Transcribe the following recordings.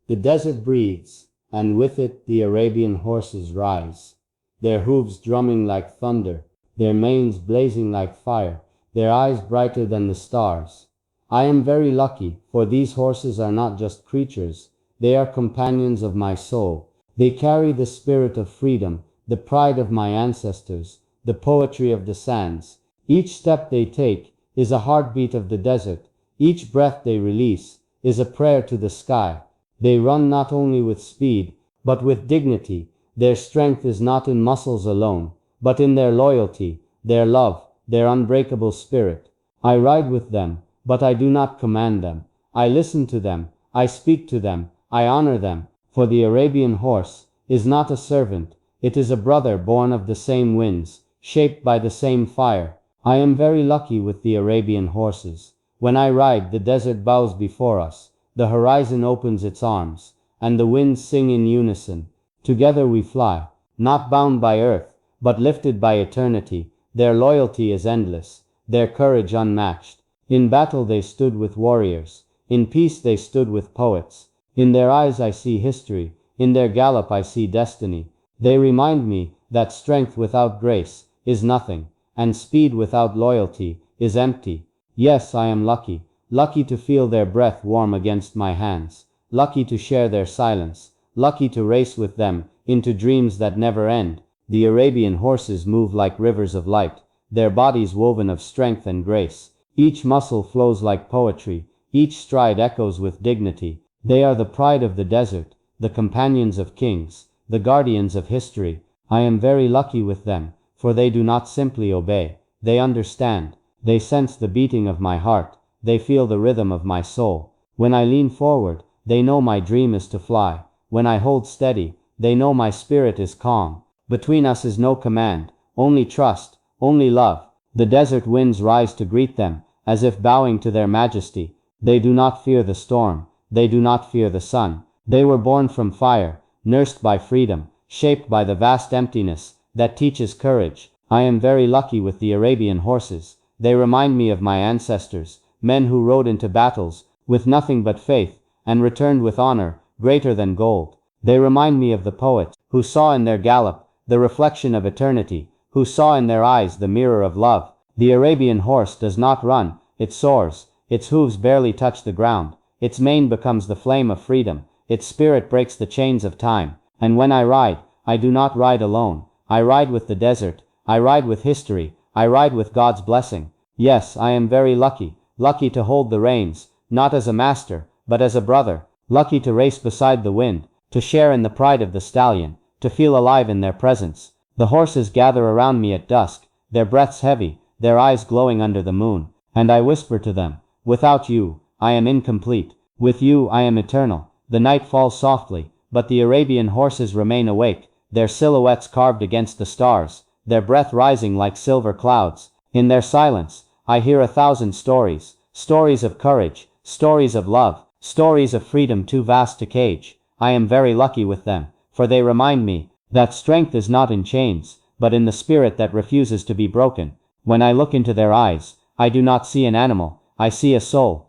The desert breathes, and with it the Arabian horses rise, their hooves drumming like thunder, their manes blazing like fire, their eyes brighter than the stars. I am very lucky, for these horses are not just creatures, they are companions of my soul. They carry the spirit of freedom, the pride of my ancestors, the poetry of the sands. Each step they take is a heartbeat of the desert. Each breath they release is a prayer to the sky. They run not only with speed, but with dignity. Their strength is not in muscles alone, but in their loyalty, their love, their unbreakable spirit. I ride with them, but I do not command them. I listen to them, I speak to them, I honor them, for the Arabian horse is not a servant, it is a brother born of the same winds, shaped by the same fire. I am very lucky with the Arabian horses. When I ride, the desert bows before us, the horizon opens its arms, and the winds sing in unison. Together we fly, not bound by earth, but lifted by eternity. Their loyalty is endless, their courage unmatched. In battle they stood with warriors, in peace they stood with poets. In their eyes I see history, in their gallop I see destiny. They remind me that strength without grace is nothing, and speed without loyalty is empty. Yes, I am lucky, lucky to feel their breath warm against my hands, lucky to share their silence, lucky to race with them into dreams that never end. The Arabian horses move like rivers of light, their bodies woven of strength and grace. Each muscle flows like poetry, each stride echoes with dignity. They are the pride of the desert, the companions of kings, the guardians of history. I am very lucky with them, for they do not simply obey, they understand. They sense the beating of my heart, they feel the rhythm of my soul. When I lean forward, they know my dream is to fly. When I hold steady, they know my spirit is calm. Between us is no command, only trust, only love. The desert winds rise to greet them, as if bowing to their majesty. They do not fear the storm, they do not fear the sun. They were born from fire, nursed by freedom, shaped by the vast emptiness that teaches courage. I am very lucky with the Arabian horses. They remind me of my ancestors, men who rode into battles with nothing but faith, and returned with honor greater than gold. They remind me of the poets, who saw in their gallop the reflection of eternity, who saw in their eyes the mirror of love. The Arabian horse does not run, it soars, its hooves barely touch the ground, its mane becomes the flame of freedom, its spirit breaks the chains of time. And when I ride, I do not ride alone, I ride with the desert, I ride with history, I ride with God's blessing. Yes, I am very lucky, lucky to hold the reins, not as a master, but as a brother, lucky to race beside the wind, to share in the pride of the stallion, to feel alive in their presence. The horses gather around me at dusk, their breaths heavy, their eyes glowing under the moon, and I whisper to them, without you, I am incomplete. With you, I am eternal. The night falls softly, but the Arabian horses remain awake, their silhouettes carved against the stars, their breath rising like silver clouds. In their silence, I hear 1,000 stories, stories of courage, stories of love, stories of freedom too vast to cage. I am very lucky with them, for they remind me that strength is not in chains, but in the spirit that refuses to be broken. When I look into their eyes, I do not see an animal, I see a soul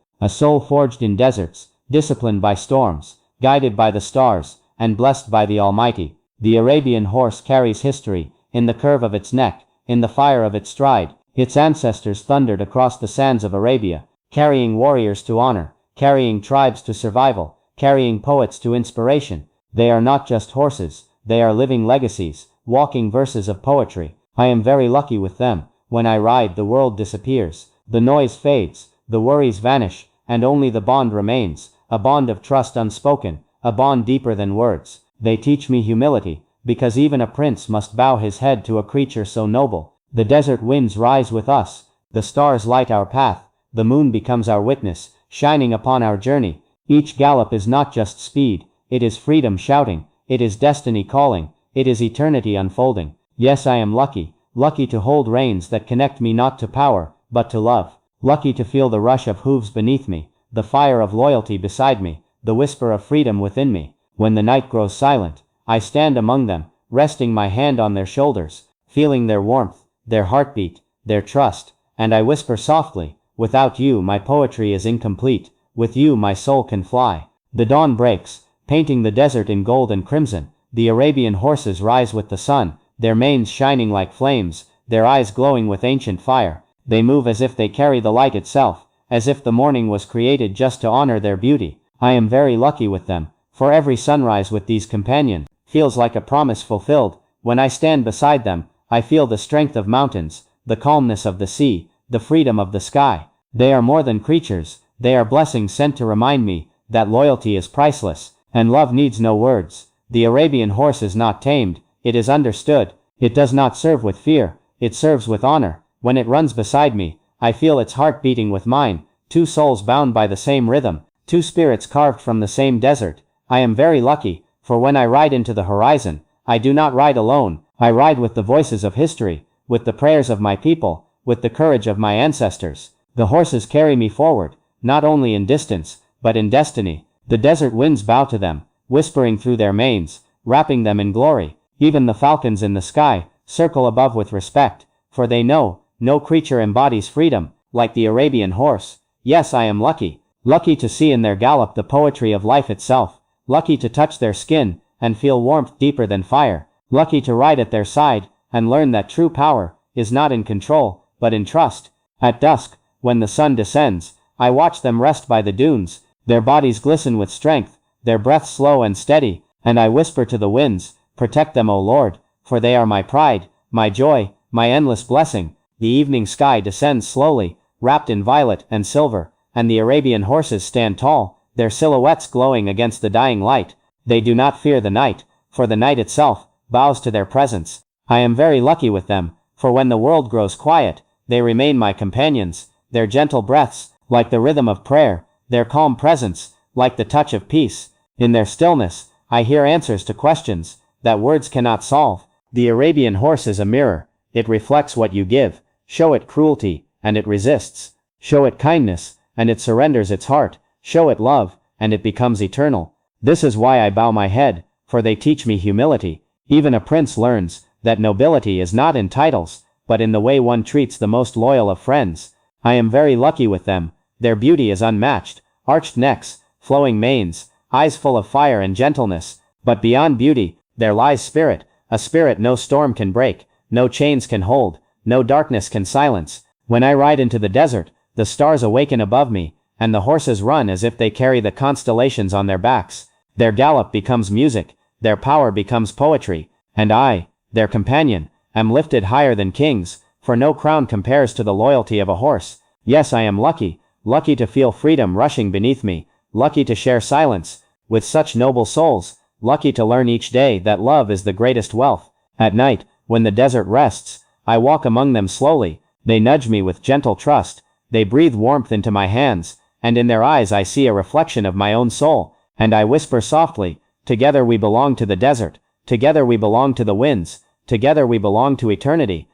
forged in deserts, disciplined by storms, guided by the stars, and blessed by the Almighty. The Arabian horse carries history, in the curve of its neck, in the fire of its stride. Its ancestors thundered across the sands of Arabia, carrying warriors to honor, carrying tribes to survival, carrying poets to inspiration. They are not just horses, they are living legacies, walking verses of poetry. I am very lucky with them. When I ride, the world disappears, the noise fades, the worries vanish, and only the bond remains, a bond of trust unspoken, a bond deeper than words. They teach me humility, because even a prince must bow his head to a creature so noble. The desert winds rise with us, the stars light our path, the moon becomes our witness, shining upon our journey. Each gallop is not just speed, it is freedom shouting, it is destiny calling, it is eternity unfolding. Yes, I am lucky, lucky to hold reins that connect me not to power, but to love. Lucky to feel the rush of hooves beneath me, the fire of loyalty beside me, the whisper of freedom within me. When the night grows silent, I stand among them, resting my hand on their shoulders, feeling their warmth, their heartbeat, their trust, and I whisper softly, without you my poetry is incomplete, with you my soul can fly. The dawn breaks, painting the desert in gold and crimson. The Arabian horses rise with the sun, their manes shining like flames, their eyes glowing with ancient fire. They move as if they carry the light itself, as if the morning was created just to honor their beauty. I am very lucky with them, for every sunrise with these companions feels like a promise fulfilled. When I stand beside them, I feel the strength of mountains, the calmness of the sea, the freedom of the sky. They are more than creatures, they are blessings sent to remind me that loyalty is priceless, and love needs no words. The Arabian horse is not tamed, it is understood. It does not serve with fear, it serves with honor. When it runs beside me, I feel its heart beating with mine, two souls bound by the same rhythm, two spirits carved from the same desert. I am very lucky, for when I ride into the horizon, I do not ride alone, I ride with the voices of history, with the prayers of my people, with the courage of my ancestors. The horses carry me forward, not only in distance, but in destiny. The desert winds bow to them, whispering through their manes, wrapping them in glory. Even the falcons in the sky circle above with respect, for they know, no creature embodies freedom like the Arabian horse. Yes, I am lucky, lucky to see in their gallop the poetry of life itself, lucky to touch their skin and feel warmth deeper than fire, lucky to ride at their side and learn that true power is not in control, but in trust. At dusk, when the sun descends, I watch them rest by the dunes, their bodies glisten with strength, their breath slow and steady, and I whisper to the winds, "Protect them, O Lord, for they are my pride, my joy, my endless blessing." The evening sky descends slowly, wrapped in violet and silver, and the Arabian horses stand tall, their silhouettes glowing against the dying light. They do not fear the night, for the night itself bows to their presence. I am very lucky with them, for when the world grows quiet, they remain my companions, their gentle breaths, like the rhythm of prayer, their calm presence, like the touch of peace. In their stillness, I hear answers to questions that words cannot solve. The Arabian horse is a mirror, it reflects what you give. Show it cruelty, and it resists. Show it kindness, and it surrenders its heart. Show it love, and it becomes eternal. This is why I bow my head, for they teach me humility. Even a prince learns that nobility is not in titles, but in the way one treats the most loyal of friends. I am very lucky with them, their beauty is unmatched, arched necks, flowing manes, eyes full of fire and gentleness. But beyond beauty, there lies spirit, a spirit no storm can break, no chains can hold, no darkness can silence. When I ride into the desert, the stars awaken above me, and the horses run as if they carry the constellations on their backs. Their gallop becomes music, their power becomes poetry, and I, their companion, am lifted higher than kings, for no crown compares to the loyalty of a horse. Yes, I am lucky, lucky to feel freedom rushing beneath me, lucky to share silence with such noble souls, lucky to learn each day that love is the greatest wealth. At night, when the desert rests, I walk among them slowly. They nudge me with gentle trust, they breathe warmth into my hands, and in their eyes I see a reflection of my own soul, and I whisper softly, "Together we belong to the desert, together we belong to the winds, together we belong to eternity."